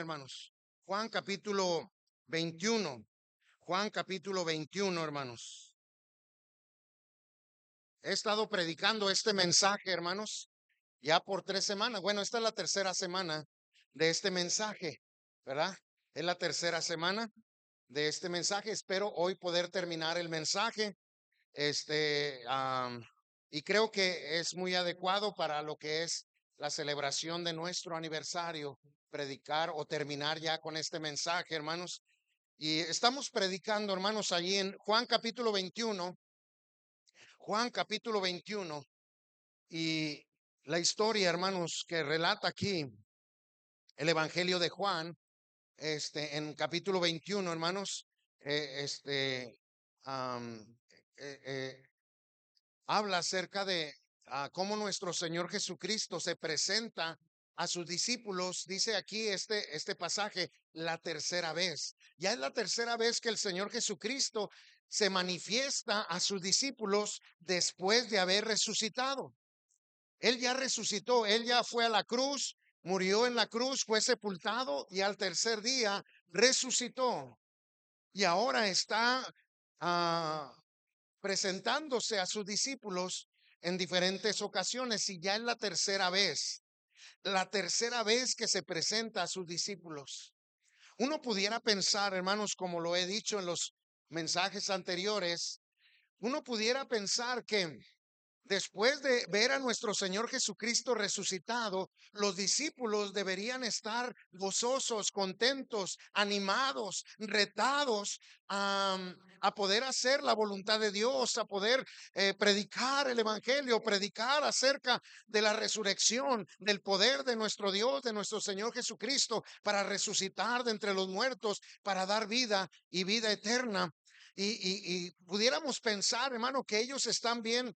hermanos. Juan capítulo 21. Juan capítulo 21, hermanos. He estado predicando este mensaje, hermanos, ya por 3 semanas. Bueno, esta es la tercera semana de este mensaje, ¿verdad? Es la tercera semana de este mensaje. Espero hoy poder terminar el mensaje. Este, y creo que es muy adecuado para lo que es la celebración de nuestro aniversario, predicar o terminar ya con este mensaje, hermanos. Y estamos predicando, hermanos, allí en Juan capítulo 21, Juan capítulo 21, y la historia, hermanos, que relata aquí el Evangelio de Juan, en capítulo 21, hermanos, am, eh, eh, habla acerca de cómo nuestro Señor Jesucristo se presenta a sus discípulos. Dice aquí este pasaje, la tercera vez. Ya es la tercera vez que el Señor Jesucristo se manifiesta a sus discípulos después de haber resucitado. Él ya resucitó, él ya fue a la cruz, murió en la cruz, fue sepultado y al tercer día resucitó. Y ahora está ah, presentándose a sus discípulos en diferentes ocasiones, y ya es la tercera vez que se presenta a sus discípulos. Uno pudiera pensar, hermanos, como lo he dicho en los mensajes anteriores, uno pudiera pensar que después de ver a nuestro Señor Jesucristo resucitado, los discípulos deberían estar gozosos, contentos, animados, retados a poder hacer la voluntad de Dios, a poder predicar el Evangelio, predicar acerca de la resurrección, del poder de nuestro Dios, de nuestro Señor Jesucristo, para resucitar de entre los muertos, para dar vida y vida eterna. Y pudiéramos pensar, hermano, que ellos están bien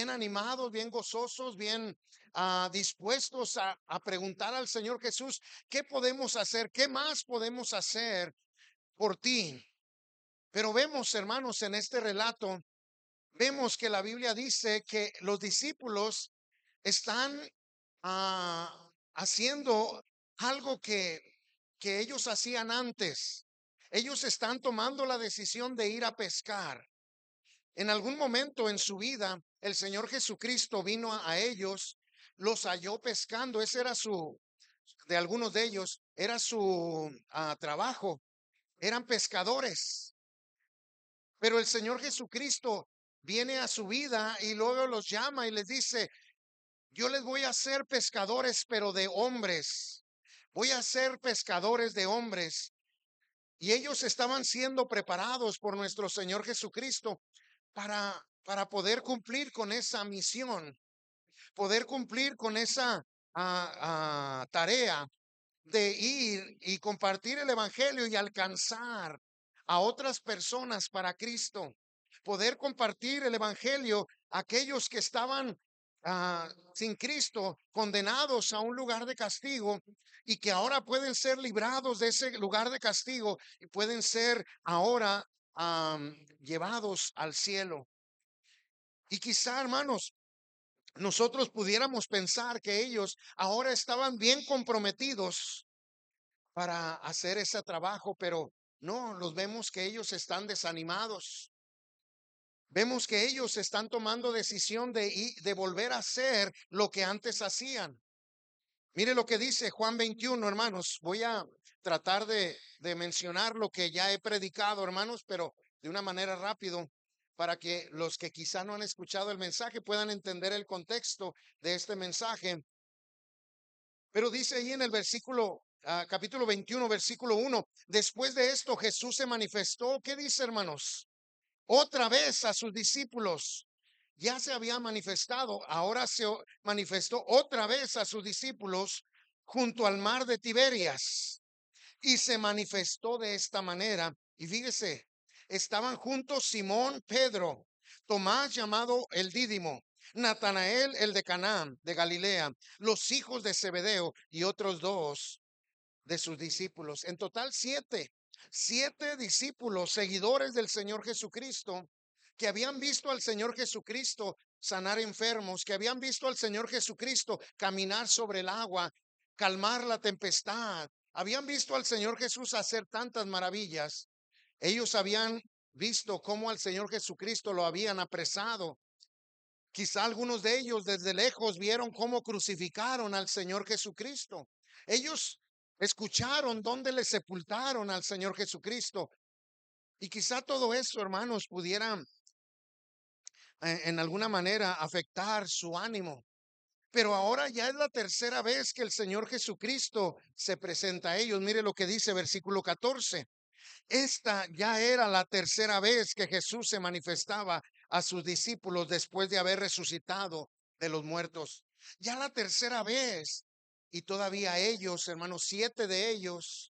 animados, bien gozosos, bien dispuestos a preguntar al Señor Jesús, ¿qué podemos hacer? ¿Qué más podemos hacer por ti? Pero vemos, hermanos, en este relato, vemos que la Biblia dice que los discípulos están haciendo algo que ellos hacían antes. Ellos están tomando la decisión de ir a pescar. En algún momento en su vida, el Señor Jesucristo vino a ellos, los halló pescando. Ese era de algunos de ellos, era su trabajo. Eran pescadores. Pero el Señor Jesucristo viene a su vida y luego los llama y les dice, yo les voy a hacer pescadores, pero de hombres. Voy a ser pescadores de hombres. Y ellos estaban siendo preparados por nuestro Señor Jesucristo para poder cumplir con esa misión, poder cumplir con esa tarea de ir y compartir el Evangelio y alcanzar a otras personas para Cristo, poder compartir el Evangelio a aquellos que estaban sin Cristo, condenados a un lugar de castigo, y que ahora pueden ser librados de ese lugar de castigo y pueden ser ahora llevados al cielo. Y quizá, hermanos, nosotros pudiéramos pensar que ellos ahora estaban bien comprometidos para hacer ese trabajo, pero no, los vemos que ellos están desanimados. Vemos que ellos están tomando decisión de volver a hacer lo que antes hacían. Mire lo que dice Juan 21, hermanos. Voy a tratar de mencionar lo que ya he predicado, hermanos, pero de una manera rápido, para que los que quizá no han escuchado el mensaje puedan entender el contexto de este mensaje. Pero dice ahí en el capítulo 21, versículo 1, después de esto Jesús se manifestó. ¿Qué dice, hermanos? Otra vez a sus discípulos. Ya se había manifestado, ahora se manifestó otra vez a sus discípulos junto al mar de Tiberias. Y se manifestó de esta manera. Y fíjese, estaban juntos Simón, Pedro, Tomás llamado el Dídimo, Natanael el de Canaán de Galilea, los hijos de Zebedeo y otros dos de sus discípulos. En total siete discípulos, seguidores del Señor Jesucristo, que habían visto al Señor Jesucristo sanar enfermos, que habían visto al Señor Jesucristo caminar sobre el agua, calmar la tempestad, habían visto al Señor Jesús hacer tantas maravillas. Ellos habían visto cómo al Señor Jesucristo lo habían apresado. Quizá algunos de ellos desde lejos vieron cómo crucificaron al Señor Jesucristo. Ellos escucharon dónde le sepultaron al Señor Jesucristo. Y quizá todo eso, hermanos, pudiera en alguna manera afectar su ánimo. Pero ahora ya es la tercera vez que el Señor Jesucristo se presenta a ellos. Mire lo que dice versículo 14. Esta ya era la tercera vez que Jesús se manifestaba a sus discípulos después de haber resucitado de los muertos. Ya la tercera vez. Y todavía ellos, hermanos, 7 de ellos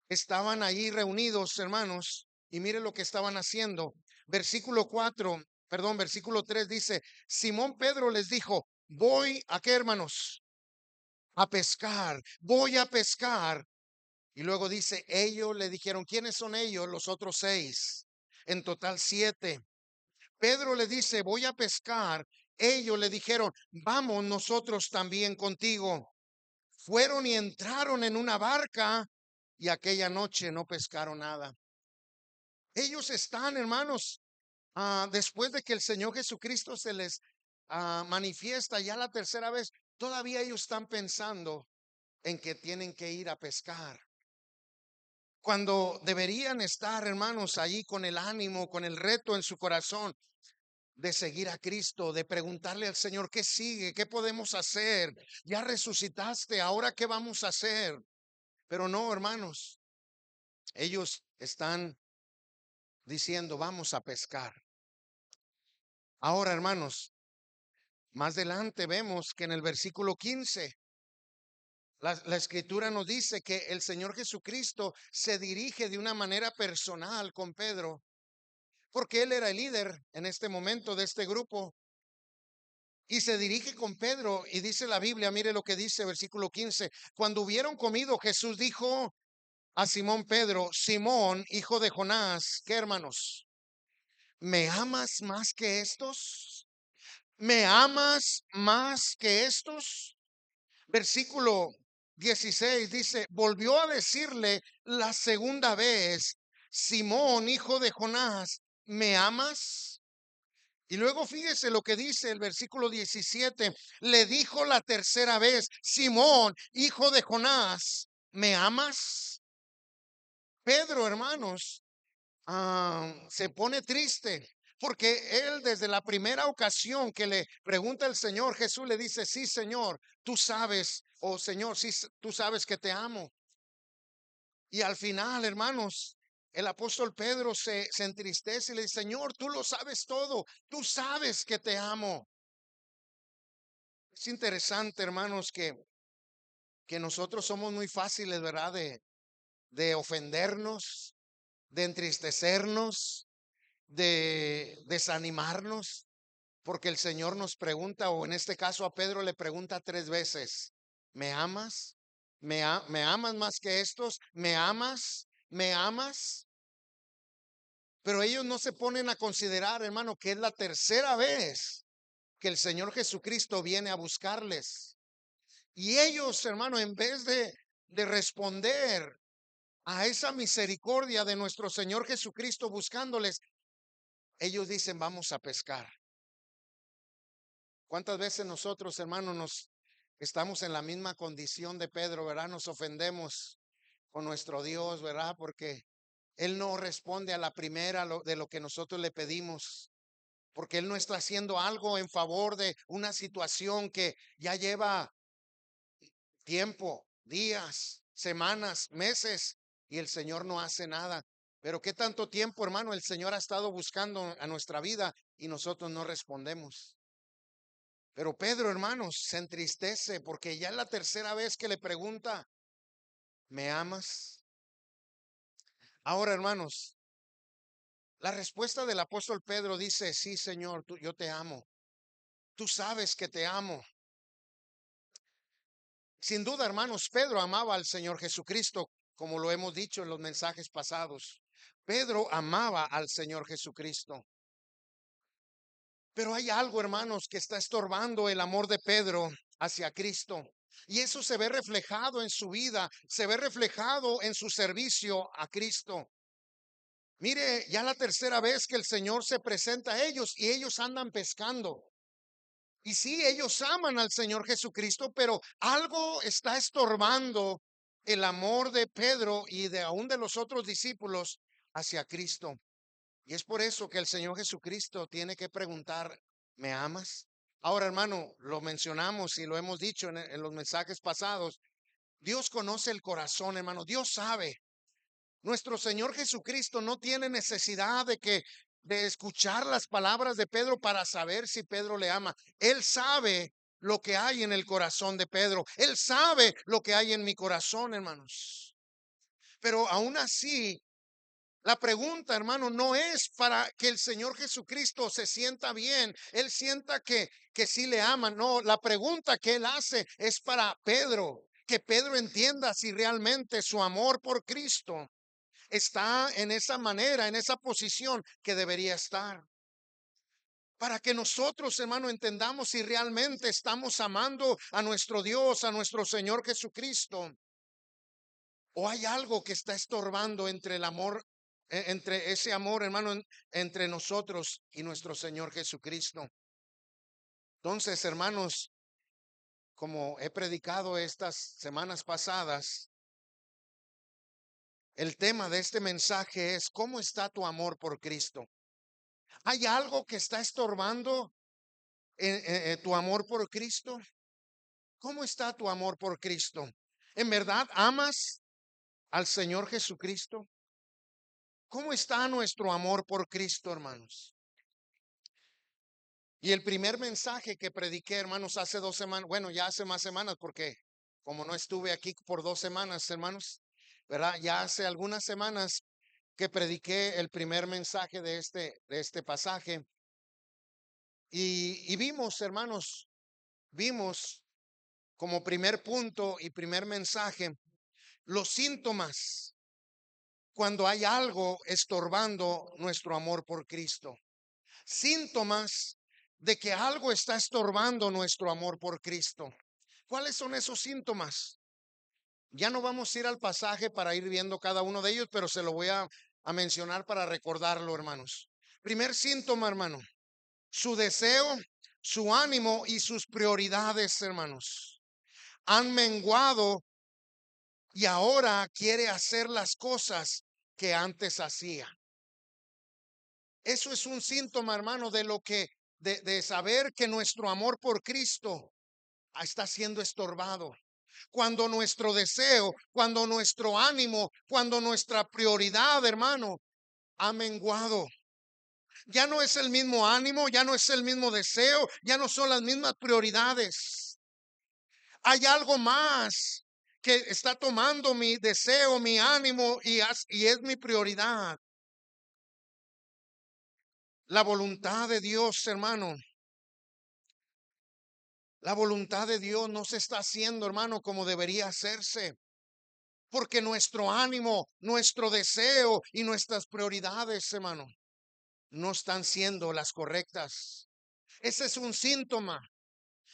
estaban allí reunidos, hermanos, y mire lo que estaban haciendo. Versículo 3 dice, Simón Pedro les dijo, voy a qué, hermanos, a pescar, voy a pescar. Y luego dice, ellos le dijeron, ¿quiénes son ellos? Los otros 6, en total 7. Pedro le dice, voy a pescar. Ellos le dijeron, vamos nosotros también contigo. Fueron y entraron en una barca y aquella noche no pescaron nada. Ellos están, hermanos, después de que el Señor Jesucristo se les manifiesta ya la tercera vez, todavía ellos están pensando en que tienen que ir a pescar. Cuando deberían estar, hermanos, allí con el ánimo, con el reto en su corazón de seguir a Cristo, de preguntarle al Señor, ¿qué sigue? ¿Qué podemos hacer? Ya resucitaste, ¿ahora qué vamos a hacer? Pero no, hermanos, ellos están diciendo, vamos a pescar. Ahora, hermanos, más adelante vemos que en el versículo 15, la escritura nos dice que el Señor Jesucristo se dirige de una manera personal con Pedro, porque él era el líder en este momento de este grupo. Y se dirige con Pedro y dice la Biblia, mire lo que dice versículo 15, cuando hubieron comido, Jesús dijo a Simón Pedro, Simón, hijo de Jonás, ¿qué, hermanos? ¿Me amas más que estos? ¿Me amas más que estos? Versículo 16 dice, volvió a decirle la segunda vez, Simón, hijo de Jonás, ¿me amas? Y luego fíjese lo que dice el versículo 17, le dijo la tercera vez, Simón, hijo de Jonás, ¿me amas? Pedro, hermanos, se pone triste porque él desde la primera ocasión que le pregunta al Señor, Jesús le dice, sí, Señor, tú sabes, oh Señor, sí, tú sabes que te amo. Y al final, hermanos, el apóstol Pedro se entristece y le dice, Señor, tú lo sabes todo, tú sabes que te amo. Es interesante, hermanos, que nosotros somos muy fáciles, ¿verdad? De ofendernos, de entristecernos, de desanimarnos, porque el Señor nos pregunta, o en este caso a Pedro le pregunta 3 veces, ¿me amas? ¿Me amas más que estos? ¿Me amas? ¿Me amas? Pero ellos no se ponen a considerar, hermano, que es la tercera vez que el Señor Jesucristo viene a buscarles. Y ellos, hermano, en vez de responder a esa misericordia de nuestro Señor Jesucristo buscándoles, ellos dicen, vamos a pescar. ¿Cuántas veces nosotros, hermanos, nos estamos en la misma condición de Pedro, verdad? Nos ofendemos con nuestro Dios, verdad? Porque Él no responde a la primera de lo que nosotros le pedimos. Porque Él no está haciendo algo en favor de una situación que ya lleva tiempo, días, semanas, meses, y el Señor no hace nada. Pero qué tanto tiempo, hermano, el Señor ha estado buscando a nuestra vida y nosotros no respondemos. Pero Pedro, hermanos, se entristece porque ya es la tercera vez que le pregunta, ¿me amas? Ahora, hermanos, la respuesta del apóstol Pedro dice, sí, Señor, yo te amo. Tú sabes que te amo. Sin duda, hermanos, Pedro amaba al Señor Jesucristo, como lo hemos dicho en los mensajes pasados. Pedro amaba al Señor Jesucristo. Pero hay algo, hermanos, que está estorbando el amor de Pedro hacia Cristo. Y eso se ve reflejado en su vida, se ve reflejado en su servicio a Cristo. Mire, ya la tercera vez que el Señor se presenta a ellos y ellos andan pescando. Y sí, ellos aman al Señor Jesucristo, pero algo está estorbando el amor de Pedro y de aún de los otros discípulos hacia Cristo. Y es por eso que el Señor Jesucristo tiene que preguntar, ¿me amas? Ahora, hermano, lo mencionamos y lo hemos dicho en los mensajes pasados. Dios conoce el corazón, hermano. Dios sabe. Nuestro Señor Jesucristo no tiene necesidad de escuchar las palabras de Pedro para saber si Pedro le ama. Él sabe lo que hay en el corazón de Pedro. Él sabe lo que hay en mi corazón, hermanos. Pero aún así, la pregunta, hermano, no es para que el Señor Jesucristo se sienta bien, él sienta que sí le ama. No, la pregunta que él hace es para Pedro, que Pedro entienda si realmente su amor por Cristo está en esa manera, en esa posición que debería estar. Para que nosotros, hermano, entendamos si realmente estamos amando a nuestro Dios, a nuestro Señor Jesucristo, o hay algo que está estorbando entre el amor, entre ese amor, hermano, entre nosotros y nuestro Señor Jesucristo. Entonces, hermanos, como he predicado estas semanas pasadas, el tema de este mensaje es: ¿cómo está tu amor por Cristo? ¿Hay algo que está estorbando tu amor por Cristo? ¿Cómo está tu amor por Cristo? ¿En verdad amas al Señor Jesucristo? ¿Cómo está nuestro amor por Cristo, hermanos? Y el primer mensaje que prediqué, hermanos, hace 2 semanas, bueno, ya hace más semanas, porque como no estuve aquí por 2 semanas, hermanos, ¿verdad? Ya hace algunas semanas que prediqué el primer mensaje de este pasaje. Y vimos, hermanos, vimos como primer punto y primer mensaje los síntomas cuando hay algo estorbando nuestro amor por Cristo. Síntomas de que algo está estorbando nuestro amor por Cristo. ¿Cuáles son esos síntomas? Ya no vamos a ir al pasaje para ir viendo cada uno de ellos, pero se lo voy a mencionar para recordarlo, hermanos. Primer síntoma, hermano: su deseo, su ánimo y sus prioridades, hermanos, han menguado y ahora quiere hacer las cosas que antes hacía. Eso es un síntoma, hermano, de lo que, de saber que nuestro amor por Cristo está siendo estorbado. Cuando nuestro deseo, cuando nuestro ánimo, cuando nuestra prioridad, hermano, ha menguado. Ya no es el mismo ánimo, ya no es el mismo deseo, ya no son las mismas prioridades. Hay algo más que está tomando mi deseo, mi ánimo y es mi prioridad. La voluntad de Dios, hermano. La voluntad de Dios no se está haciendo, hermano, como debería hacerse. Porque nuestro ánimo, nuestro deseo y nuestras prioridades, hermano, no están siendo las correctas. Ese es un síntoma.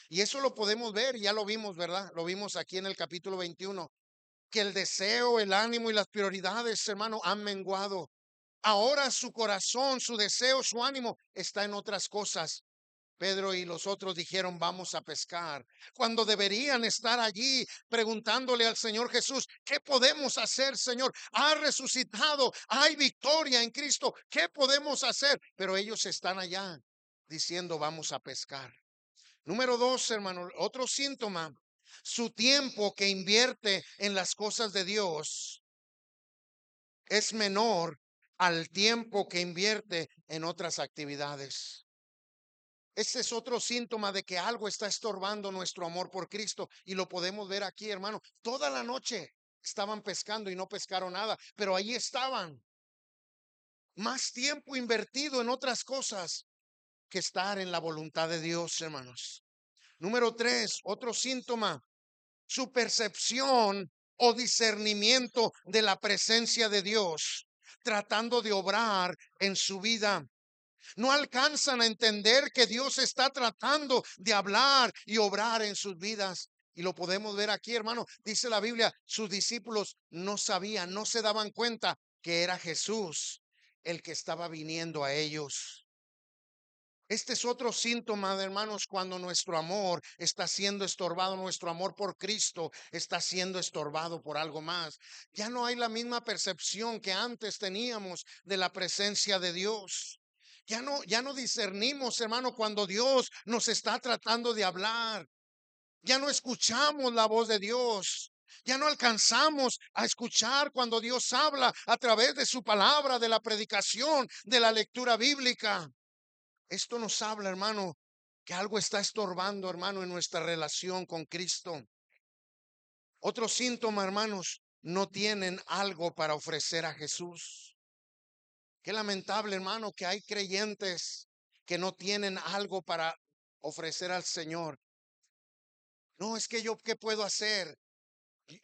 Y eso lo podemos ver, ya lo vimos, ¿verdad? Lo vimos aquí en el capítulo 21, que el deseo, el ánimo y las prioridades, hermano, han menguado. Ahora su corazón, su deseo, su ánimo está en otras cosas. Pedro y los otros dijeron: vamos a pescar, cuando deberían estar allí preguntándole al Señor Jesús: ¿qué podemos hacer, Señor? Ha resucitado, hay victoria en Cristo, ¿qué podemos hacer? Pero ellos están allá diciendo: vamos a pescar. Número 2, hermano, otro síntoma: su tiempo que invierte en las cosas de Dios es menor al tiempo que invierte en otras actividades. Ese es otro síntoma de que algo está estorbando nuestro amor por Cristo. Y lo podemos ver aquí, hermano. Toda la noche estaban pescando y no pescaron nada, pero ahí estaban. Más tiempo invertido en otras cosas que estar en la voluntad de Dios, hermanos. Número 3, otro síntoma: su percepción o discernimiento de la presencia de Dios, tratando de obrar en su vida. No alcanzan a entender que Dios está tratando de hablar y obrar en sus vidas. Y lo podemos ver aquí, hermano. Dice la Biblia, sus discípulos no sabían, no se daban cuenta que era Jesús el que estaba viniendo a ellos. Este es otro síntoma, de hermanos, cuando nuestro amor está siendo estorbado, nuestro amor por Cristo está siendo estorbado por algo más. Ya no hay la misma percepción que antes teníamos de la presencia de Dios. Ya no discernimos, hermano, cuando Dios nos está tratando de hablar. Ya no escuchamos la voz de Dios. Ya no alcanzamos a escuchar cuando Dios habla a través de su palabra, de la predicación, de la lectura bíblica. Esto nos habla, hermano, que algo está estorbando, hermano, en nuestra relación con Cristo. Otro síntoma, hermanos, no tienen algo para ofrecer a Jesús. Qué lamentable, hermano, que hay creyentes que no tienen algo para ofrecer al Señor. No, es que yo, ¿qué puedo hacer?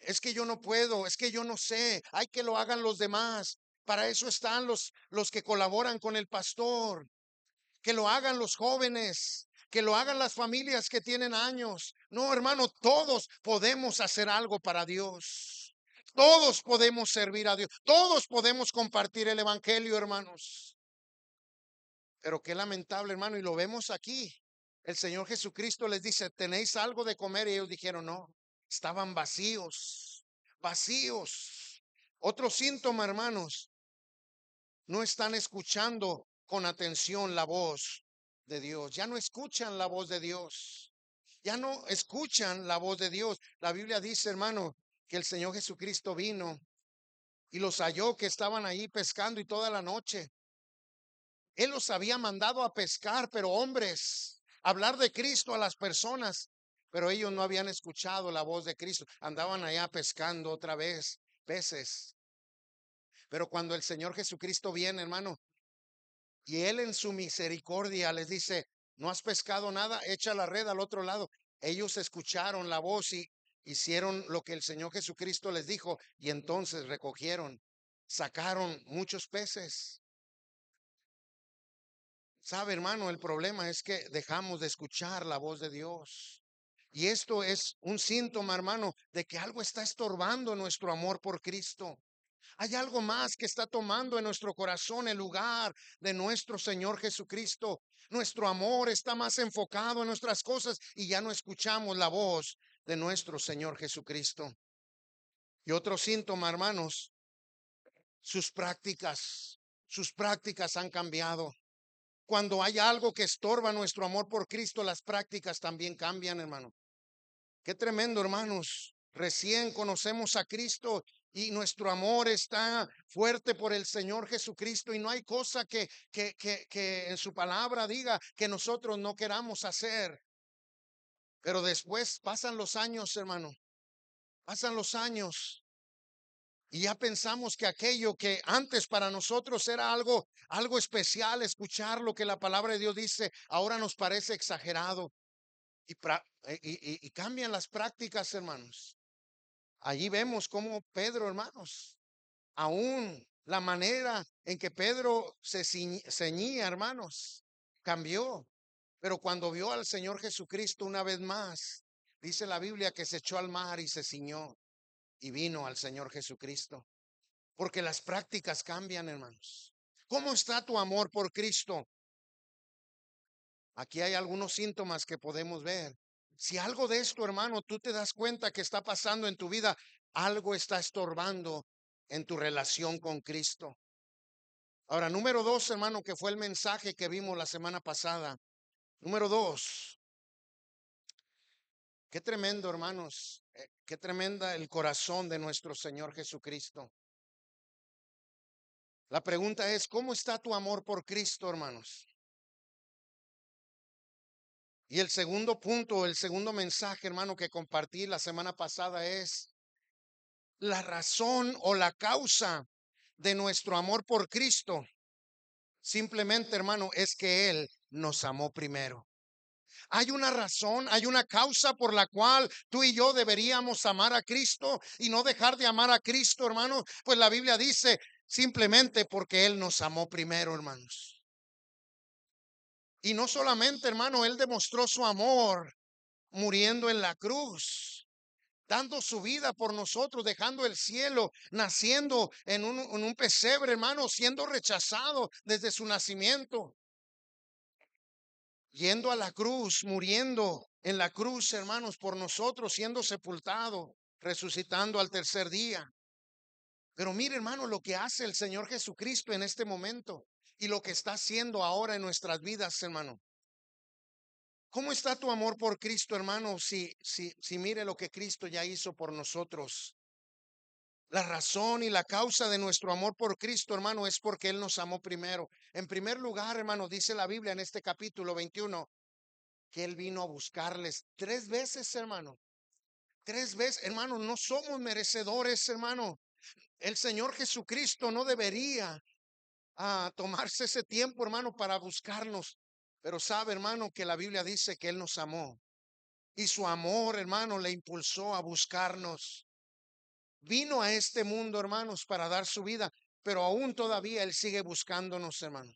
Es que yo no puedo, es que yo no sé. Hay que lo hagan los demás. Para eso están los que colaboran con el pastor. Que lo hagan los jóvenes, que lo hagan las familias que tienen años. No, hermano, todos podemos hacer algo para Dios. Todos podemos servir a Dios. Todos podemos compartir el evangelio, hermanos. Pero qué lamentable, hermano, y lo vemos aquí. El Señor Jesucristo les dice, ¿tenéis algo de comer? Y ellos dijeron, no, estaban vacíos, vacíos. Otro síntoma, hermanos, no están escuchando con atención la voz de Dios. Ya no escuchan la voz de Dios. Ya no escuchan la voz de Dios. La Biblia dice, hermano, que el Señor Jesucristo vino y los halló que estaban ahí pescando y toda la noche. Él los había mandado a pescar, pero hombres, hablar de Cristo a las personas, pero ellos no habían escuchado la voz de Cristo. Andaban allá pescando otra vez peces. Pero cuando el Señor Jesucristo viene, hermano, y Él en su misericordia les dice, ¿no has pescado nada? Echa la red al otro lado. Ellos escucharon la voz y hicieron lo que el Señor Jesucristo les dijo y entonces recogieron, sacaron muchos peces. Sabe, hermano, el problema es que dejamos de escuchar la voz de Dios. Y esto es un síntoma, hermano, de que algo está estorbando nuestro amor por Cristo. Hay algo más que está tomando en nuestro corazón el lugar de nuestro Señor Jesucristo. Nuestro amor está más enfocado en nuestras cosas y ya no escuchamos la voz de nuestro Señor Jesucristo. Y otro síntoma, hermanos, sus prácticas han cambiado. Cuando hay algo que estorba nuestro amor por Cristo, las prácticas también cambian, hermano. Qué tremendo, hermanos. Recién conocemos a Cristo y nuestro amor está fuerte por el Señor Jesucristo y no hay cosa que en su palabra diga que nosotros no queramos hacer. Pero después pasan los años, hermano. Pasan los años y ya pensamos que aquello que antes para nosotros era algo especial, escuchar lo que la palabra de Dios dice, ahora nos parece exagerado y cambian las prácticas, hermanos. Allí vemos cómo Pedro, hermanos, aún la manera en que Pedro se ceñía, hermanos, cambió. Pero cuando vio al Señor Jesucristo una vez más, dice la Biblia que se echó al mar y se ciñó y vino al Señor Jesucristo. Porque las prácticas cambian, hermanos. ¿Cómo está tu amor por Cristo? Aquí hay algunos síntomas que podemos ver. Si algo de esto, hermano, tú te das cuenta que está pasando en tu vida, algo está estorbando en tu relación con Cristo. Ahora, número dos, hermano, que fue el mensaje que vimos la semana pasada. Número dos, qué tremendo, hermanos, qué tremenda el corazón de nuestro Señor Jesucristo. La pregunta es, ¿cómo está tu amor por Cristo, hermanos? Y el segundo punto, el segundo mensaje, hermano, que compartí la semana pasada es la razón o la causa de nuestro amor por Cristo. Simplemente, hermano, es que Él nos amó primero. Hay una razón, hay una causa por la cual tú y yo deberíamos amar a Cristo y no dejar de amar a Cristo, hermano. Pues la Biblia dice simplemente porque Él nos amó primero, hermanos. Y no solamente, hermano, Él demostró su amor muriendo en la cruz. dando su vida por nosotros, dejando el cielo, naciendo en un pesebre, hermano, siendo rechazado desde su nacimiento, yendo a la cruz, muriendo en la cruz, hermanos, por nosotros, siendo sepultado, resucitando al tercer día. Pero mire, hermano, lo que hace el Señor Jesucristo en este momento y lo que está haciendo ahora en nuestras vidas, hermano. ¿Cómo está tu amor por Cristo, hermano? Si mire lo que Cristo ya hizo por nosotros. La razón y la causa de nuestro amor por Cristo, hermano, es porque Él nos amó primero. En primer lugar, hermano, dice la Biblia en este capítulo 21 que Él vino a buscarles 3 veces, hermano. 3 veces, hermano, no somos merecedores, hermano. El Señor Jesucristo no debería tomarse ese tiempo, hermano, para buscarnos. Pero sabe, hermano, que la Biblia dice que Él nos amó. Y su amor, hermano, le impulsó a buscarnos. Vino a este mundo, hermanos, para dar su vida, pero aún todavía Él sigue buscándonos, hermano.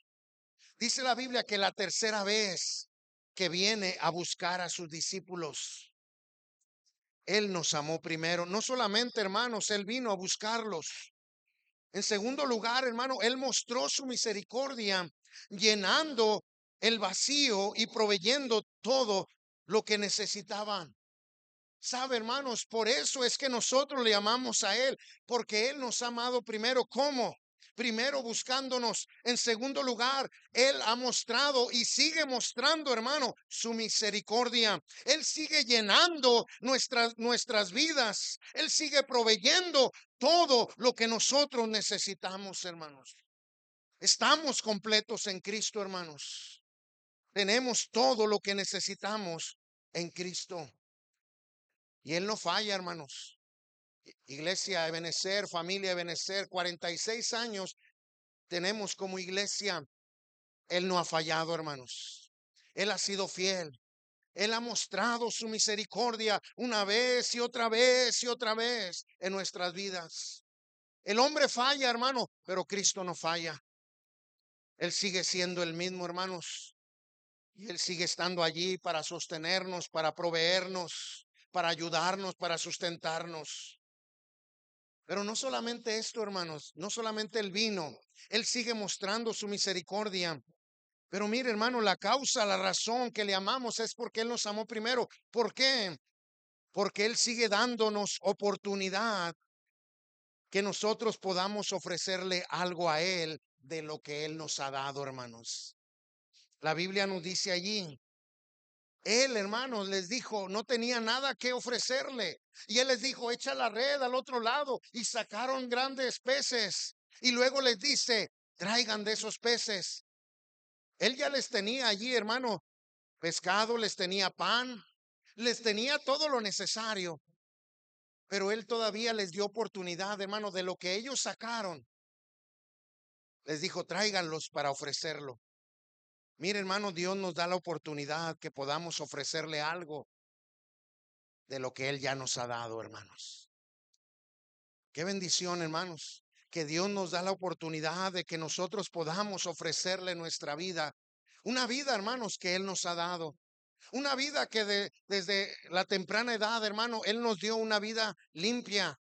Dice la Biblia que la tercera vez que viene a buscar a sus discípulos, Él nos amó primero. No solamente, hermanos, Él vino a buscarlos. En segundo lugar, hermano, Él mostró su misericordia, llenando el vacío y proveyendo todo lo que necesitaban. Sabe, hermanos, por eso es que nosotros le amamos a Él, porque Él nos ha amado primero. ¿Cómo? Primero buscándonos. En segundo lugar, Él ha mostrado y sigue mostrando, hermano, su misericordia. Él sigue llenando nuestras vidas. Él sigue proveyendo todo lo que nosotros necesitamos, hermanos. Estamos completos en Cristo, hermanos. Tenemos todo lo que necesitamos en Cristo. Y Él no falla, hermanos. Iglesia Ebenecer, familia Ebenecer, 46 años tenemos como iglesia. Él no ha fallado, hermanos. Él ha sido fiel. Él ha mostrado su misericordia una vez y otra vez y otra vez en nuestras vidas. El hombre falla, hermano, pero Cristo no falla. Él sigue siendo el mismo, hermanos. Y Él sigue estando allí para sostenernos, para proveernos, para ayudarnos, para sustentarnos. Pero no solamente esto, hermanos, no solamente el vino, Él sigue mostrando su misericordia. Pero mire, hermano, la causa, la razón que le amamos es porque Él nos amó primero. ¿Por qué? Porque Él sigue dándonos oportunidad que nosotros podamos ofrecerle algo a Él de lo que Él nos ha dado, hermanos. La Biblia nos dice allí, Él, hermanos, les dijo, no tenía nada que ofrecerle. Y Él les dijo, echa la red al otro lado. Y sacaron grandes peces. Y luego les dice, traigan de esos peces. Él ya les tenía allí, hermano, pescado, les tenía pan, les tenía todo lo necesario. Pero Él todavía les dio oportunidad, hermano, de lo que ellos sacaron. Les dijo, tráiganlos para ofrecerlo. Mire, hermano, Dios nos da la oportunidad que podamos ofrecerle algo de lo que Él ya nos ha dado, hermanos. Qué bendición, hermanos, que Dios nos da la oportunidad de que nosotros podamos ofrecerle nuestra vida. Una vida, hermanos, que Él nos ha dado. Una vida que desde la temprana edad, hermano, Él nos dio una vida limpia.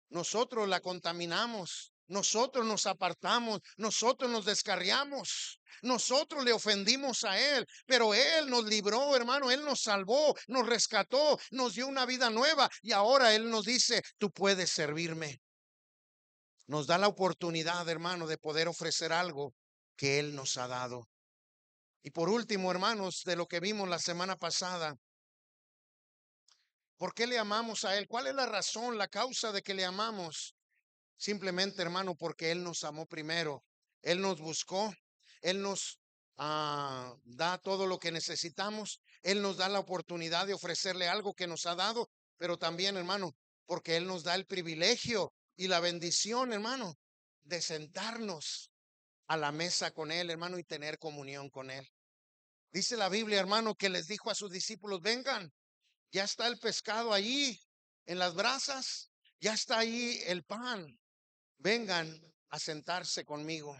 Nosotros la contaminamos. Nosotros nos apartamos, nosotros nos descarriamos, nosotros le ofendimos a Él, pero Él nos libró, hermano, Él nos salvó, nos rescató, nos dio una vida nueva y ahora Él nos dice, tú puedes servirme. Nos da la oportunidad, hermano, de poder ofrecer algo que Él nos ha dado. Y por último, hermanos, de lo que vimos la semana pasada, ¿por qué le amamos a Él? ¿Cuál es la razón, la causa de que le amamos? Simplemente, hermano, porque Él nos amó primero. Él nos buscó. Él nos da todo lo que necesitamos. Él nos da la oportunidad de ofrecerle algo que nos ha dado. Pero también, hermano, porque Él nos da el privilegio y la bendición, hermano, de sentarnos a la mesa con Él, hermano, y tener comunión con Él. Dice la Biblia, hermano, que les dijo a sus discípulos, vengan, ya está el pescado allí en las brasas, ya está ahí el pan. Vengan a sentarse conmigo.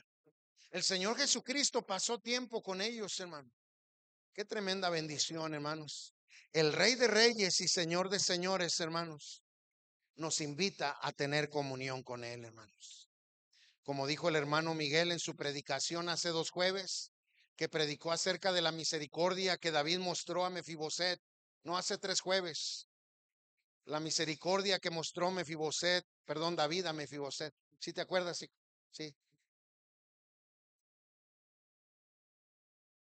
El Señor Jesucristo pasó tiempo con ellos, hermano. Qué tremenda bendición, hermanos. El Rey de Reyes y Señor de Señores, hermanos, nos invita a tener comunión con Él, hermanos. Como dijo el hermano Miguel en su predicación hace 2 jueves, que predicó acerca de la misericordia que David mostró a Mefiboset, no hace 3 jueves, la misericordia que mostró David a Mefiboset. ¿Sí te acuerdas? Sí, sí.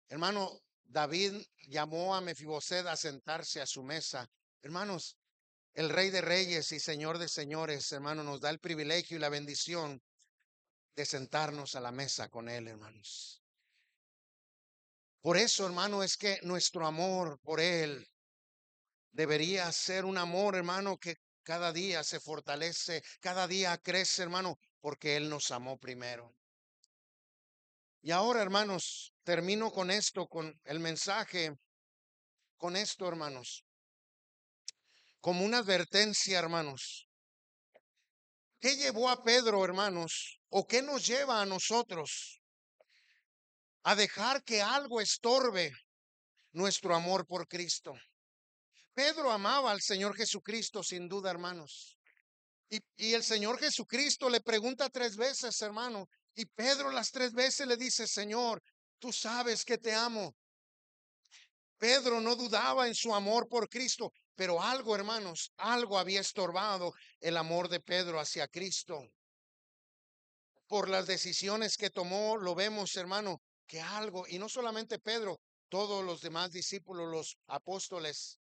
Hermano, David llamó a Mefiboset a sentarse a su mesa. Hermanos, el Rey de Reyes y Señor de Señores, hermano, nos da el privilegio y la bendición de sentarnos a la mesa con Él, hermanos. Por eso, hermano, es que nuestro amor por Él debería ser un amor, hermano, que cada día se fortalece, cada día crece, hermano, porque Él nos amó primero. Y ahora, hermanos, termino con esto, con el mensaje, con esto, hermanos, como una advertencia, hermanos. ¿Qué llevó a Pedro, hermanos? ¿O qué nos lleva a nosotros a dejar que algo estorbe nuestro amor por Cristo? Pedro amaba al Señor Jesucristo, sin duda, hermanos. Y el Señor Jesucristo le pregunta 3 veces, hermano. Y Pedro las 3 veces le dice, Señor, tú sabes que te amo. Pedro no dudaba en su amor por Cristo, pero algo, hermanos, algo había estorbado el amor de Pedro hacia Cristo. Por las decisiones que tomó, lo vemos, hermano, que algo, y no solamente Pedro, todos los demás discípulos, los apóstoles.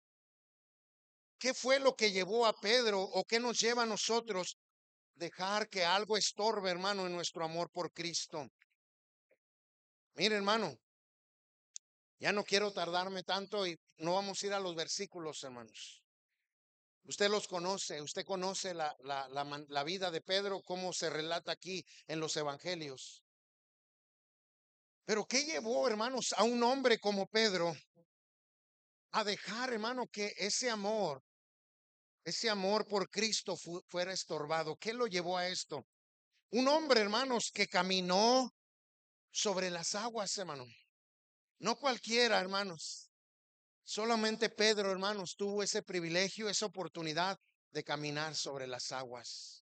¿Qué fue lo que llevó a Pedro o qué nos lleva a nosotros dejar que algo estorbe, hermano, en nuestro amor por Cristo? Mire, hermano, ya no quiero tardarme tanto y no vamos a ir a los versículos, hermanos. Usted los conoce, usted conoce la vida de Pedro, cómo se relata aquí en los evangelios. Pero ¿qué llevó, hermanos, a un hombre como Pedro a dejar, hermano, que ese amor por Cristo fuera estorbado? ¿Qué lo llevó a esto? Un hombre, hermanos, que caminó sobre las aguas, hermano. No cualquiera, hermanos. Solamente Pedro, hermanos, tuvo ese privilegio, esa oportunidad de caminar sobre las aguas.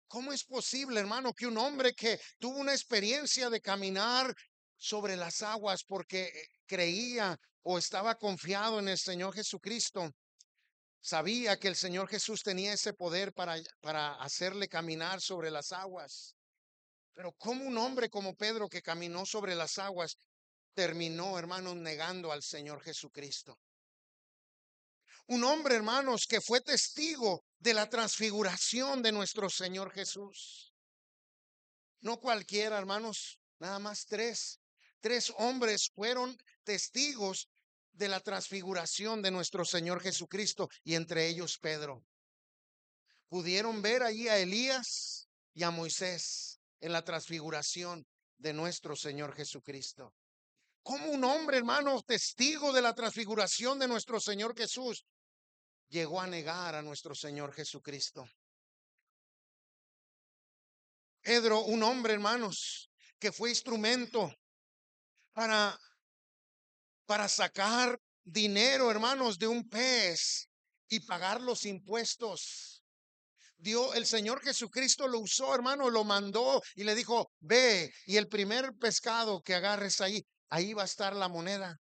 ¿Cómo es posible, hermano, que un hombre que tuvo una experiencia de caminar sobre las aguas porque creía o estaba confiado en el Señor Jesucristo, sabía que el Señor Jesús tenía ese poder para hacerle caminar sobre las aguas? Pero cómo un hombre como Pedro que caminó sobre las aguas terminó, hermanos, negando al Señor Jesucristo. Un hombre, hermanos, que fue testigo de la transfiguración de nuestro Señor Jesús. No cualquiera, hermanos, nada más tres hombres fueron testigos de la transfiguración de nuestro Señor Jesucristo, y entre ellos Pedro. Pudieron ver allí a Elías y a Moisés en la transfiguración de nuestro Señor Jesucristo. Como un hombre, hermano, testigo de la transfiguración de nuestro Señor Jesús, llegó a negar a nuestro Señor Jesucristo? Pedro, un hombre, hermanos, que fue instrumento para, para sacar dinero, hermanos, de un pez y pagar los impuestos. El Señor Jesucristo lo usó, hermano, lo mandó y le dijo, ve, y el primer pescado que agarres ahí va a estar la moneda.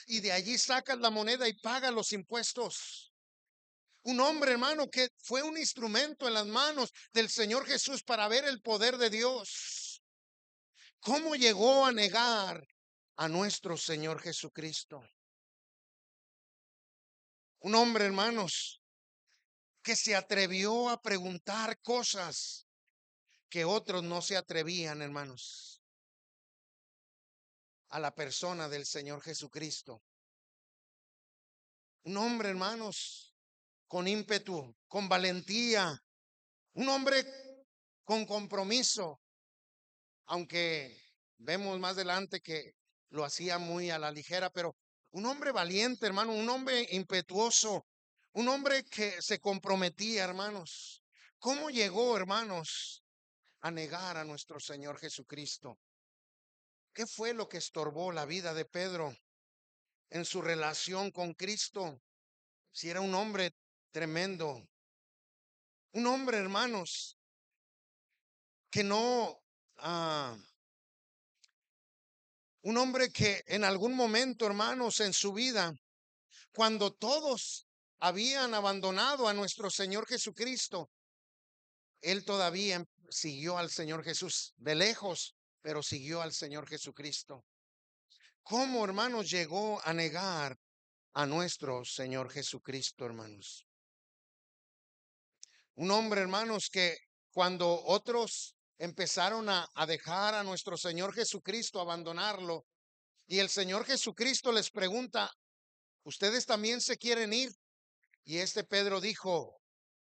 Y de allí sacas la moneda y pagas los impuestos. Un hombre, hermano, que fue un instrumento en las manos del Señor Jesús para ver el poder de Dios. ¿Cómo llegó a negar a nuestro Señor Jesucristo? Un hombre, hermanos, que se atrevió a preguntar cosas que otros no se atrevían, hermanos, a la persona del Señor Jesucristo. Un hombre, hermanos, con ímpetu, con valentía, un hombre con compromiso, aunque vemos más adelante que lo hacía muy a la ligera, pero un hombre valiente, hermano, un hombre impetuoso, un hombre que se comprometía, hermanos. ¿Cómo llegó, hermanos, a negar a nuestro Señor Jesucristo? ¿Qué fue lo que estorbó la vida de Pedro? en su relación con Cristo. Si era un hombre tremendo, un hombre, hermanos, que no, ah, un hombre que en algún momento, hermanos, en su vida, cuando todos habían abandonado a nuestro Señor Jesucristo, él todavía siguió al Señor Jesús de lejos, pero siguió al Señor Jesucristo. ¿Cómo, hermanos, llegó a negar a nuestro Señor Jesucristo, hermanos? Un hombre, hermanos, que cuando otros empezaron a dejar a nuestro Señor Jesucristo, abandonarlo, y el Señor Jesucristo les pregunta, ¿ustedes también se quieren ir? Y este Pedro dijo,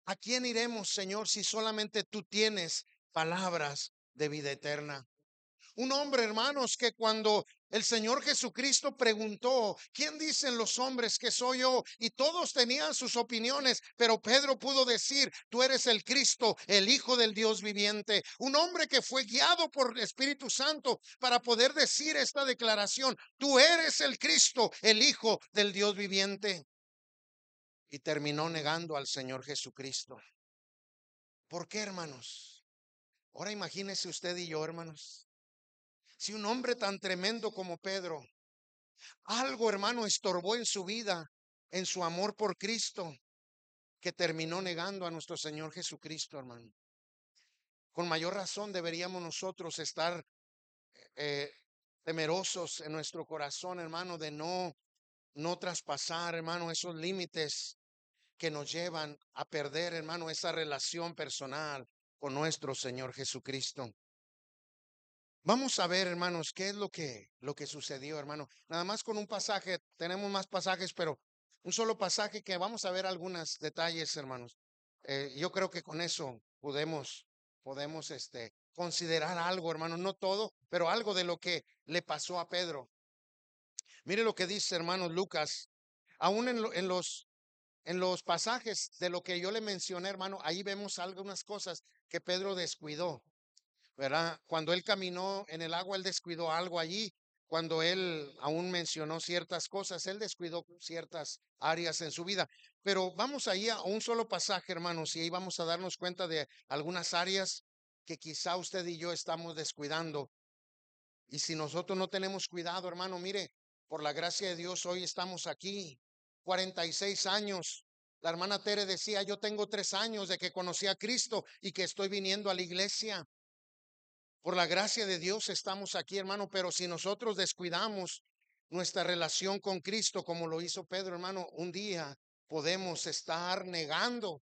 ¿a quién iremos, Señor, si solamente tú tienes palabras de vida eterna? Un hombre, hermanos, que cuando el Señor Jesucristo preguntó, ¿quién dicen los hombres que soy yo? Y todos tenían sus opiniones, pero Pedro pudo decir, tú eres el Cristo, el Hijo del Dios viviente. Un hombre que fue guiado por el Espíritu Santo para poder decir esta declaración, tú eres el Cristo, el Hijo del Dios viviente. Y terminó negando al Señor Jesucristo. ¿Por qué, hermanos? Ahora imagínese usted y yo, hermanos. Si un hombre tan tremendo como Pedro, algo, hermano, estorbó en su vida, en su amor por Cristo, que terminó negando a nuestro Señor Jesucristo, hermano. Con mayor razón deberíamos nosotros estar eh, temerosos en nuestro corazón, hermano, de no traspasar, hermano, esos límites que nos llevan a perder, hermano, esa relación personal con nuestro Señor Jesucristo. Vamos a ver, hermanos, qué es lo que sucedió, hermano. Nada más con un pasaje, tenemos más pasajes, pero un solo pasaje que vamos a ver algunos detalles, hermanos. Yo creo que con eso podemos considerar algo, hermano, no todo, pero algo de lo que le pasó a Pedro. Mire lo que dice, hermanos, Lucas, aún en los pasajes de lo que yo le mencioné, hermano, ahí vemos algunas cosas que Pedro descuidó. ¿Verdad? Cuando él caminó en el agua, él descuidó algo allí. Cuando él aún mencionó ciertas cosas, él descuidó ciertas áreas en su vida. Pero vamos ahí a un solo pasaje, hermanos, y ahí vamos a darnos cuenta de algunas áreas que quizá usted y yo estamos descuidando. Y si nosotros no tenemos cuidado, hermano, mire, por la gracia de Dios, hoy estamos aquí, 46 años. La hermana Tere decía, yo tengo 3 años de que conocí a Cristo y que estoy viniendo a la iglesia. Por la gracia de Dios estamos aquí, hermano, pero si nosotros descuidamos nuestra relación con Cristo, como lo hizo Pedro, hermano, un día podemos estar negando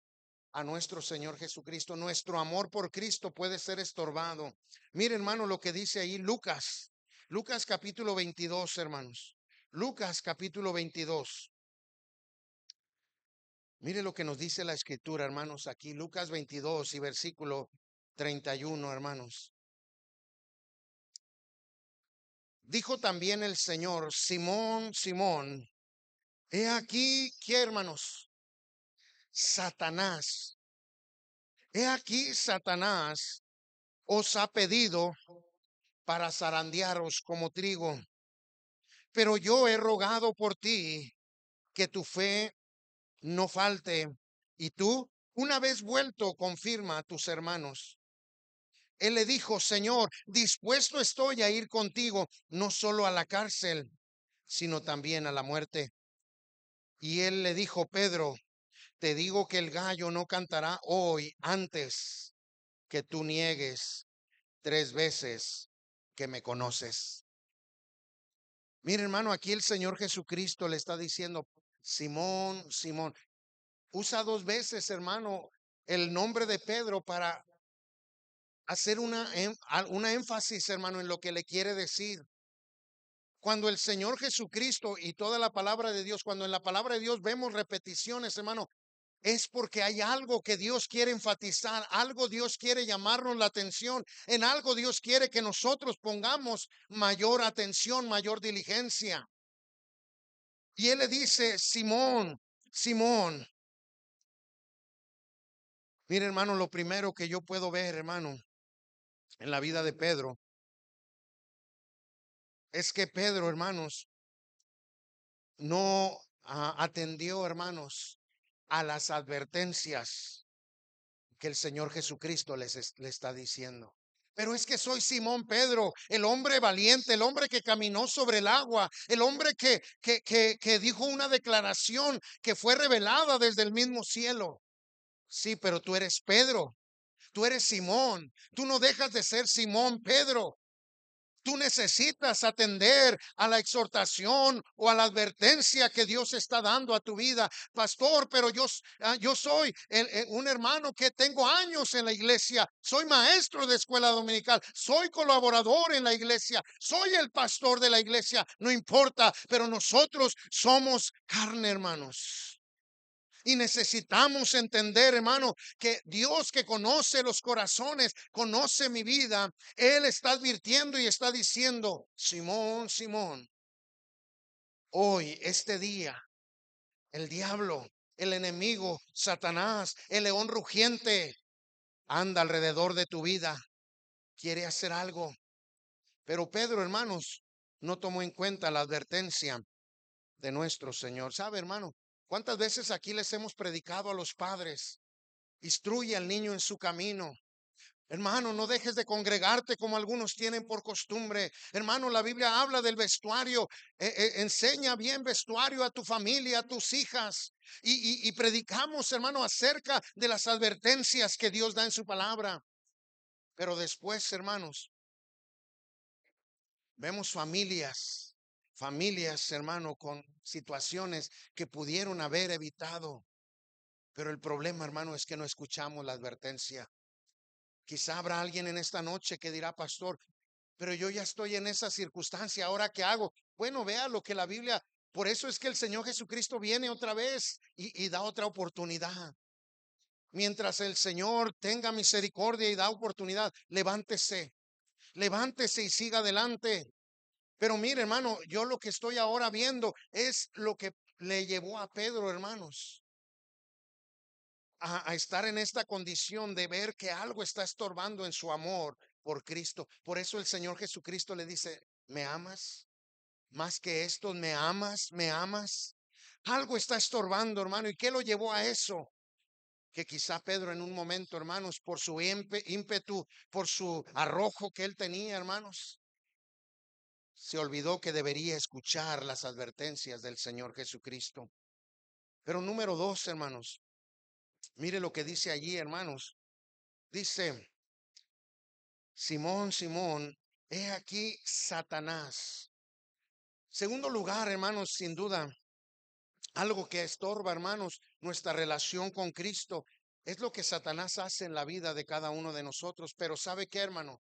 a nuestro Señor Jesucristo. Nuestro amor por Cristo puede ser estorbado. Mire, hermano, lo que dice ahí Lucas. Lucas capítulo 22, hermanos. Lucas capítulo 22. Mire lo que nos dice la escritura, hermanos, aquí. Lucas 22 y versículo 31, hermanos. Dijo también el Señor, Simón, Simón, he aquí que, hermanos, Satanás, he aquí Satanás os ha pedido para zarandearos como trigo, pero yo he rogado por ti que tu fe no falte, y tú, una vez vuelto, confirma a tus hermanos. Él le dijo, Señor, dispuesto estoy a ir contigo, no solo a la cárcel, sino también a la muerte. Y él le dijo, Pedro, te digo que el gallo no cantará hoy antes que tú niegues 3 veces que me conoces. Mire, hermano, aquí el Señor Jesucristo le está diciendo, Simón, Simón, usa 2 veces, hermano, el nombre de Pedro para hacer una énfasis, hermano, en lo que le quiere decir. Cuando el Señor Jesucristo y toda la palabra de Dios, cuando en la palabra de Dios vemos repeticiones, hermano, es porque hay algo que Dios quiere enfatizar, algo Dios quiere llamarnos la atención, en algo Dios quiere que nosotros pongamos mayor atención, mayor diligencia. Y Él le dice, Simón, Simón, mire, hermano, lo primero que yo puedo ver, hermano, en la vida de Pedro, es que Pedro, hermanos, no atendió, hermanos, a las advertencias que el Señor Jesucristo le está diciendo. Pero es que soy Simón Pedro, el hombre valiente, el hombre que caminó sobre el agua, el hombre que dijo una declaración que fue revelada desde el mismo cielo. Sí, pero tú eres Pedro, tú eres Simón, tú no dejas de ser Simón Pedro. Tú necesitas atender a la exhortación o a la advertencia que Dios está dando a tu vida. Pastor, pero yo soy un hermano que tengo años en la iglesia. Soy maestro de escuela dominical. Soy colaborador en la iglesia. Soy el pastor de la iglesia. No importa, pero nosotros somos carne, hermanos. Y necesitamos entender, hermano, que Dios que conoce los corazones, conoce mi vida. Él está advirtiendo y está diciendo: Simón, Simón, hoy, este día, el diablo, el enemigo, Satanás, el león rugiente, anda alrededor de tu vida, quiere hacer algo. Pero Pedro, hermanos, no tomó en cuenta la advertencia de nuestro Señor. ¿Sabe, hermano? ¿Cuántas veces aquí les hemos predicado a los padres? Instruye al niño en su camino. Hermano, no dejes de congregarte como algunos tienen por costumbre. Hermano, la Biblia habla del vestuario. Enseña bien vestuario a tu familia, a tus hijas. Y predicamos, hermano, acerca de las advertencias que Dios da en su palabra. Pero después, hermanos, vemos familias, hermano, con situaciones que pudieron haber evitado. Pero el problema, hermano, es que no escuchamos la advertencia. Quizá habrá alguien en esta noche que dirá: pastor, pero yo ya estoy en esa circunstancia, ¿ahora qué hago? Bueno, vea lo que la Biblia, por eso es que el Señor Jesucristo viene otra vez y da otra oportunidad. Mientras el Señor tenga misericordia y da oportunidad, levántese y siga adelante. Pero mire, hermano, yo lo que estoy ahora viendo es lo que le llevó a Pedro, hermanos, a estar en esta condición de ver que algo está estorbando en su amor por Cristo. Por eso el Señor Jesucristo le dice: ¿me amas? Más que esto, ¿me amas? ¿Me amas? Algo está estorbando, hermano. ¿Y qué lo llevó a eso? Que quizá Pedro en un momento, hermanos, por su ímpetu, por su arrojo que él tenía, hermanos, se olvidó que debería escuchar las advertencias del Señor Jesucristo. Pero número dos, hermanos, mire lo que dice allí, hermanos. Dice: Simón, Simón, he aquí Satanás. Segundo lugar, hermanos, sin duda, algo que estorba, hermanos, nuestra relación con Cristo es lo que Satanás hace en la vida de cada uno de nosotros. Pero ¿sabe qué, hermano?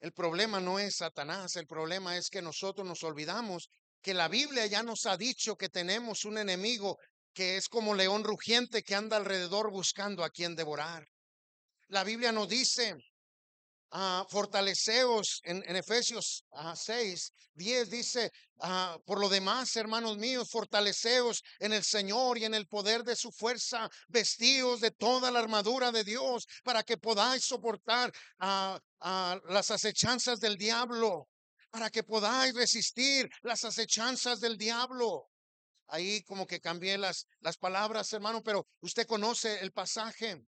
El problema no es Satanás, el problema es que nosotros nos olvidamos que la Biblia ya nos ha dicho que tenemos un enemigo que es como león rugiente que anda alrededor buscando a quien devorar. La Biblia nos dice: fortaleceos en Efesios 6:10 dice: por lo demás, hermanos míos, fortaleceos en el Señor y en el poder de su fuerza, vestíos de toda la armadura de Dios para que podáis soportar las acechanzas del diablo, para que podáis resistir las acechanzas del diablo. Ahí como que cambié las palabras, hermano, pero usted conoce el pasaje.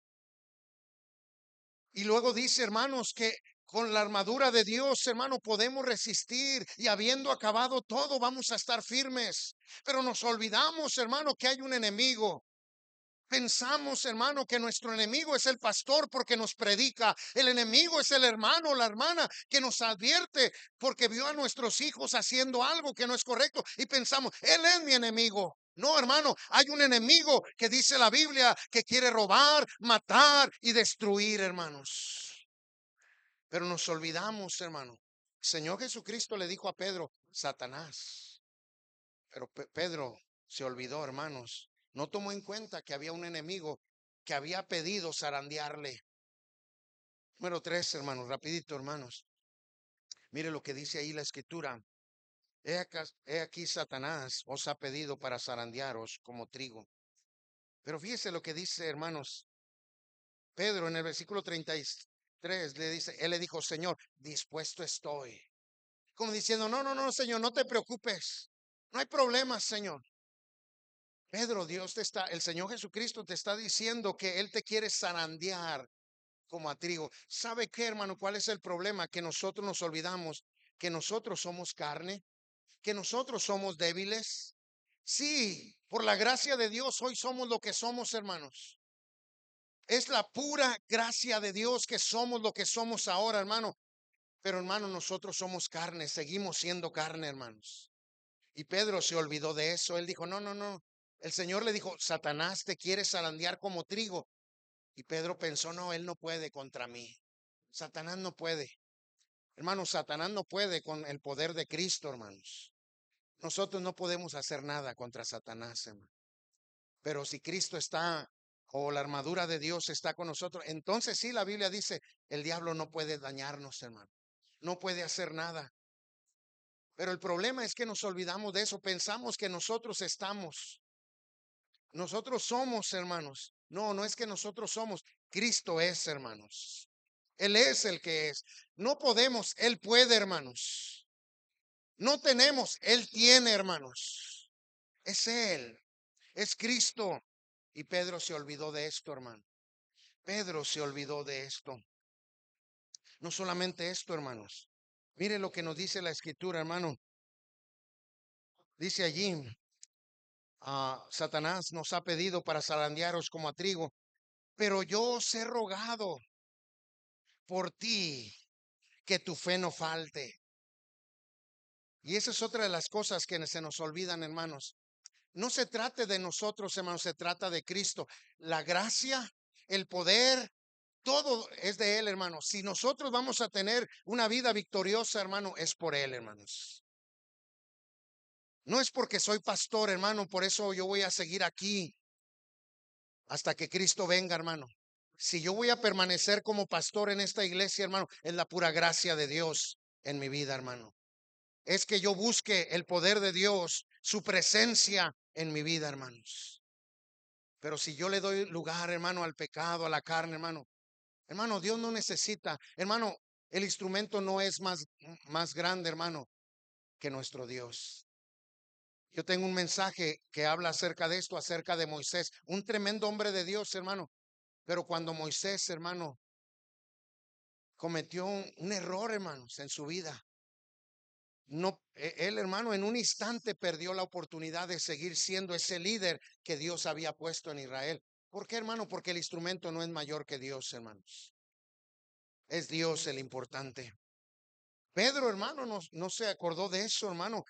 Y luego dice, hermanos, que con la armadura de Dios, hermano, podemos resistir y habiendo acabado todo, vamos a estar firmes. Pero nos olvidamos, hermano, que hay un enemigo. Pensamos, hermano, que nuestro enemigo es el pastor porque nos predica. El enemigo es el hermano o la hermana que nos advierte porque vio a nuestros hijos haciendo algo que no es correcto y pensamos: él es mi enemigo. No, hermano, hay un enemigo que dice la Biblia que quiere robar, matar y destruir, hermanos. Pero nos olvidamos, hermano. El Señor Jesucristo le dijo a Pedro: Satanás. Pero Pedro se olvidó, hermanos. No tomó en cuenta que había un enemigo que había pedido zarandearle. Número tres, hermanos, rapidito, hermanos. Mire lo que dice ahí la escritura. He aquí Satanás os ha pedido para zarandearos como trigo. Pero fíjese lo que dice, hermanos. Pedro en el versículo 33 le dice, él le dijo: Señor, dispuesto estoy. Como diciendo: no, no, no, Señor, no te preocupes. No hay problema, Señor. Pedro, el Señor Jesucristo te está diciendo que Él te quiere zarandear como a trigo. ¿Sabe qué, hermano? ¿Cuál es el problema? Que nosotros nos olvidamos que nosotros somos carne, que nosotros somos débiles. Sí, por la gracia de Dios hoy somos lo que somos, hermanos. Es la pura gracia de Dios que somos lo que somos ahora, hermano. Pero hermano, nosotros somos carne, seguimos siendo carne, hermanos. Y Pedro se olvidó de eso. Él dijo, no, no, no. El Señor le dijo, Satanás te quiere zarandear como trigo. Y Pedro pensó, no, él no puede contra mí. Satanás no puede. Hermanos, Satanás no puede con el poder de Cristo, hermanos. Nosotros no podemos hacer nada contra Satanás, hermano. Pero si Cristo está o la armadura de Dios está con nosotros, entonces sí, la Biblia dice, el diablo no puede dañarnos, hermano. No puede hacer nada. Pero el problema es que nos olvidamos de eso. Pensamos que nosotros somos, hermanos. No, no es que nosotros somos. Cristo es, hermanos. Él es el que es. No podemos, Él puede, hermanos. No tenemos, Él tiene, hermanos. Es Él, es Cristo. Y Pedro se olvidó de esto, hermano. Pedro se olvidó de esto. No solamente esto, hermanos. Mire lo que nos dice la escritura, hermano. Dice allí, Satanás nos ha pedido para zarandearos como a trigo, pero yo os he rogado por ti que tu fe no falte. Y esa es otra de las cosas que se nos olvidan, hermanos. No se trate de nosotros, hermanos, se trata de Cristo. La gracia, el poder, todo es de Él, hermanos. Si nosotros vamos a tener una vida victoriosa, hermano, es por Él, hermanos. No es porque soy pastor, hermano, por eso yo voy a seguir aquí hasta que Cristo venga, hermano. Si yo voy a permanecer como pastor en esta iglesia, hermano, es la pura gracia de Dios en mi vida, hermano. Es que yo busque el poder de Dios, su presencia en mi vida, hermanos. Pero si yo le doy lugar, hermano, al pecado, a la carne, hermano, Dios no necesita, hermano, el instrumento no es más grande, hermano, que nuestro Dios. Yo tengo un mensaje que habla acerca de esto, acerca de Moisés, un tremendo hombre de Dios, hermano. Pero cuando Moisés, hermano, cometió un error, hermanos, en su vida, no, él, hermano, en un instante perdió la oportunidad de seguir siendo ese líder que Dios había puesto en Israel. ¿Por qué, hermano? Porque el instrumento no es mayor que Dios, hermanos. Es Dios el importante. Pedro, hermano, no se acordó de eso, hermano.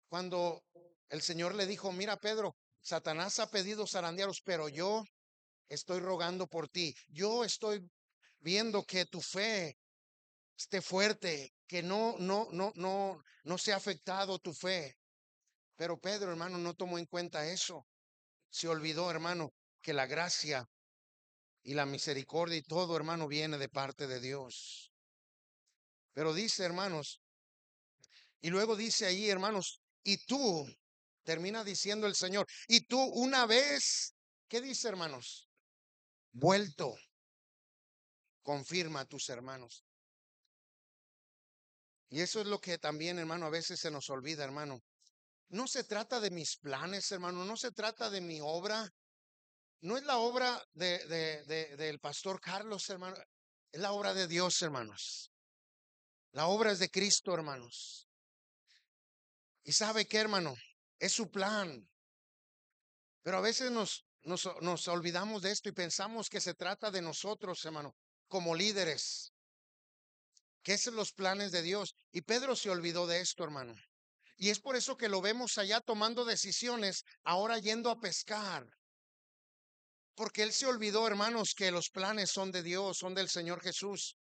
Cuando el Señor le dijo, mira, Pedro, Satanás ha pedido zarandearos, pero yo estoy rogando por ti. Yo estoy viendo que tu fe esté fuerte, que no se ha afectado tu fe. Pero Pedro, hermano, no tomó en cuenta eso. Se olvidó, hermano, que la gracia y la misericordia y todo, hermano, viene de parte de Dios. Pero dice, hermanos, y luego dice ahí, hermanos, y tú, termina diciendo el Señor, y tú una vez, ¿qué dice, hermanos? Vuelto, confirma a tus hermanos. Y eso es lo que también, hermano, a veces se nos olvida, hermano. No se trata de mis planes, hermano, no se trata de mi obra, no es la obra del pastor Carlos, hermano, es la obra de Dios, hermanos. La obra es de Cristo, hermanos. ¿Y sabe qué, hermano? Es su plan. Pero a veces nos olvidamos de esto y pensamos que se trata de nosotros, hermano, como líderes, que esos son los planes de Dios. Y Pedro se olvidó de esto, hermano. Y es por eso que lo vemos allá tomando decisiones, ahora yendo a pescar. Porque él se olvidó, hermanos, que los planes son de Dios, son del Señor Jesús.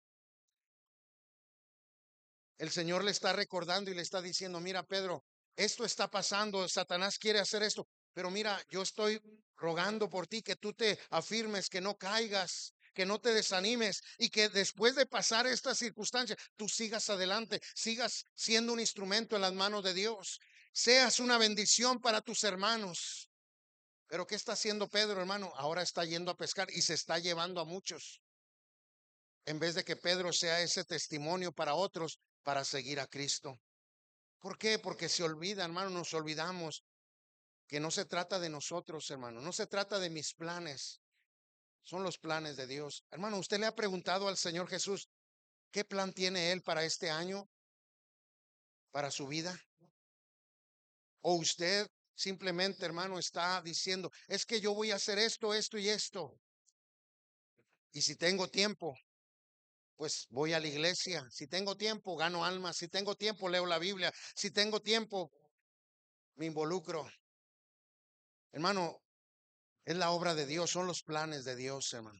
El Señor le está recordando y le está diciendo, mira, Pedro, esto está pasando, Satanás quiere hacer esto, pero mira, yo estoy rogando por ti que tú te afirmes, que no caigas, que no te desanimes y que después de pasar esta circunstancia, tú sigas adelante, sigas siendo un instrumento en las manos de Dios, seas una bendición para tus hermanos. Pero ¿qué está haciendo Pedro, hermano? Ahora está yendo a pescar y se está llevando a muchos, en vez de que Pedro sea ese testimonio para otros para seguir a Cristo. ¿Por qué? Porque se olvida, hermano, nos olvidamos que no se trata de nosotros, hermano, no se trata de mis planes, son los planes de Dios. Hermano, ¿usted le ha preguntado al Señor Jesús qué plan tiene Él para este año, para su vida? ¿O usted simplemente, hermano, está diciendo, es que yo voy a hacer esto, esto y esto? Y si tengo tiempo, pues voy a la iglesia. Si tengo tiempo, gano almas. Si tengo tiempo, leo la Biblia. Si tengo tiempo, me involucro. Hermano, es la obra de Dios, son los planes de Dios, hermano.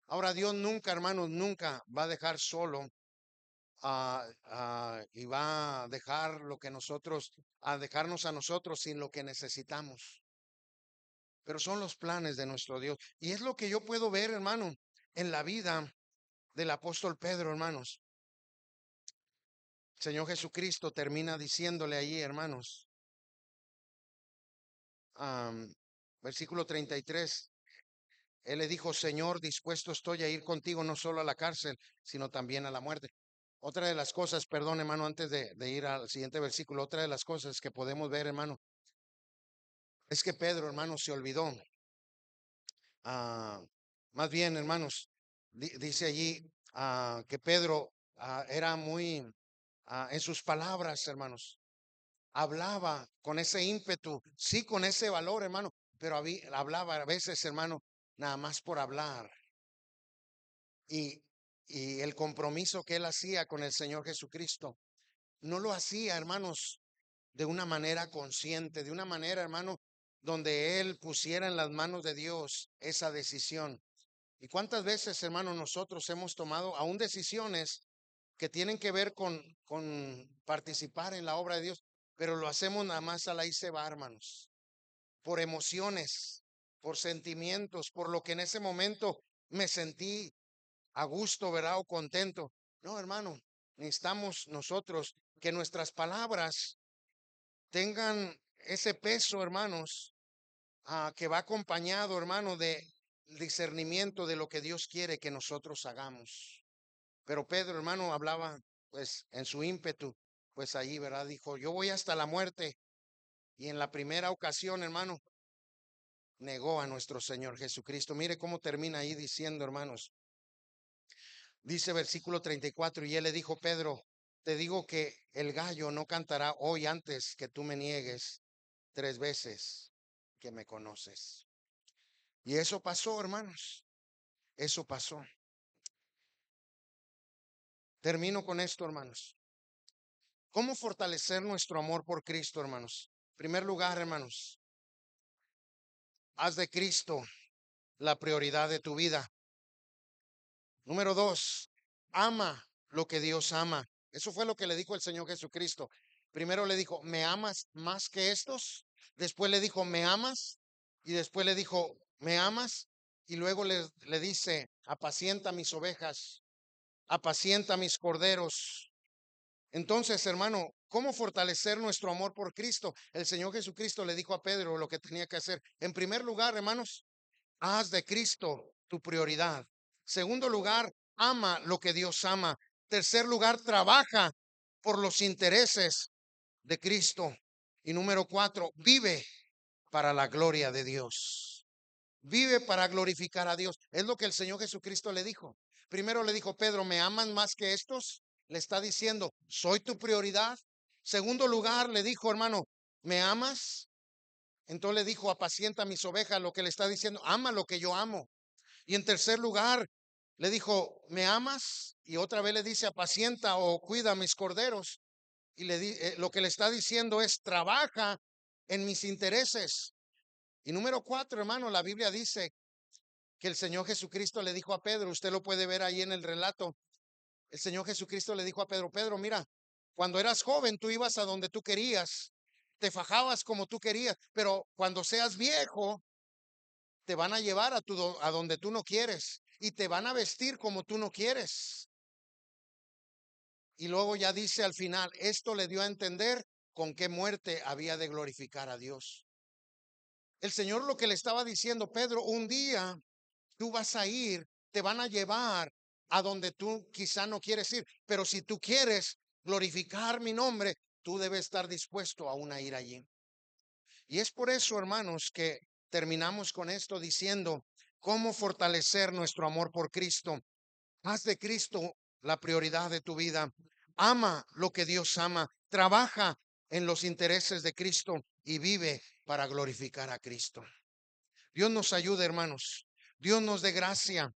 Ahora, Dios nunca, hermano, nunca va a dejar solo y va a dejar lo que nosotros, a dejarnos a nosotros sin lo que necesitamos. Pero son los planes de nuestro Dios. Y es lo que yo puedo ver, hermano, en la vida del apóstol Pedro, hermanos. El Señor Jesucristo termina diciéndole allí, hermanos, versículo 33. Él le dijo, Señor, dispuesto estoy a ir contigo no solo a la cárcel, sino también a la muerte. Otra de las cosas, perdón, hermano, antes de ir al siguiente versículo, otra de las cosas que podemos ver, hermano, es que Pedro, hermano, se olvidó. Ah, Más bien, hermanos, dice allí que Pedro era muy, en sus palabras, hermanos, hablaba con ese ímpetu, sí, con ese valor, hermano, pero hablaba a veces, hermano, nada más por hablar. Y, y el compromiso que él hacía con el Señor Jesucristo, no lo hacía, hermanos, de una manera consciente, de una manera, hermano, donde él pusiera en las manos de Dios esa decisión. ¿Y cuántas veces, hermano, nosotros hemos tomado aún decisiones que tienen que ver con participar en la obra de Dios, pero lo hacemos nada más a la y se va, hermanos, por emociones, por sentimientos, por lo que en ese momento me sentí a gusto, ¿verdad? O contento. No, hermano, necesitamos nosotros que nuestras palabras tengan ese peso, hermanos, que va acompañado, hermano, de discernimiento de lo que Dios quiere que nosotros hagamos. Pero Pedro, hermano, hablaba pues en su ímpetu, pues allí, ¿verdad? Dijo, yo voy hasta la muerte. Y en la primera ocasión, hermano, negó a nuestro Señor Jesucristo. Mire cómo termina ahí diciendo, hermanos. Dice versículo 34, y él le dijo, Pedro, te digo que el gallo no cantará hoy antes que tú me niegues 3 veces que me conoces. Y eso pasó, hermanos. Eso pasó. Termino con esto, hermanos. ¿Cómo fortalecer nuestro amor por Cristo, hermanos? En primer lugar, hermanos, haz de Cristo la prioridad de tu vida. Número 2, ama lo que Dios ama. Eso fue lo que le dijo el Señor Jesucristo. Primero le dijo, ¿me amas más que estos? Después le dijo, ¿me amas? Y después le dijo, ¿me amas? Y luego le dice, apacienta mis ovejas, apacienta mis corderos. Entonces, hermano, ¿cómo fortalecer nuestro amor por Cristo? El Señor Jesucristo le dijo a Pedro lo que tenía que hacer. En primer lugar, hermanos, haz de Cristo tu prioridad. Segundo lugar, ama lo que Dios ama. Tercer lugar, trabaja por los intereses de Cristo. Y número 4, vive para la gloria de Dios. Vive para glorificar a Dios. Es lo que el Señor Jesucristo le dijo. Primero le dijo, Pedro, ¿me aman más que estos? Le está diciendo, ¿soy tu prioridad? Segundo lugar, le dijo, hermano, ¿me amas? Entonces le dijo, apacienta mis ovejas, lo que le está diciendo, ama lo que yo amo. Y en tercer lugar, le dijo, ¿me amas? Y otra vez le dice, apacienta o cuida mis corderos. Y lo que le está diciendo es, trabaja en mis intereses. Y número 4, hermano, la Biblia dice que el Señor Jesucristo le dijo a Pedro, usted lo puede ver ahí en el relato, el Señor Jesucristo le dijo a Pedro, Pedro, mira, cuando eras joven tú ibas a donde tú querías, te fajabas como tú querías, pero cuando seas viejo, te van a llevar a donde tú no quieres y te van a vestir como tú no quieres. Y luego ya dice al final, esto le dio a entender con qué muerte había de glorificar a Dios. El Señor lo que le estaba diciendo, Pedro, un día tú vas a ir, te van a llevar a donde tú quizá no quieres ir, pero si tú quieres glorificar mi nombre, tú debes estar dispuesto aún a ir allí. Y es por eso, hermanos, que terminamos con esto diciendo cómo fortalecer nuestro amor por Cristo. Haz de Cristo la prioridad de tu vida. Ama lo que Dios ama. Trabaja en los intereses de Cristo y vive para glorificar a Cristo. Dios nos ayude, hermanos. Dios nos dé gracia.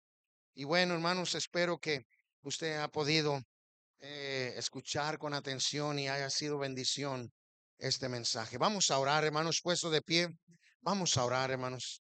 Y bueno, hermanos, espero que usted ha podido escuchar con atención y haya sido bendición este mensaje. Vamos a orar, hermanos, puesto de pie. Vamos a orar, hermanos.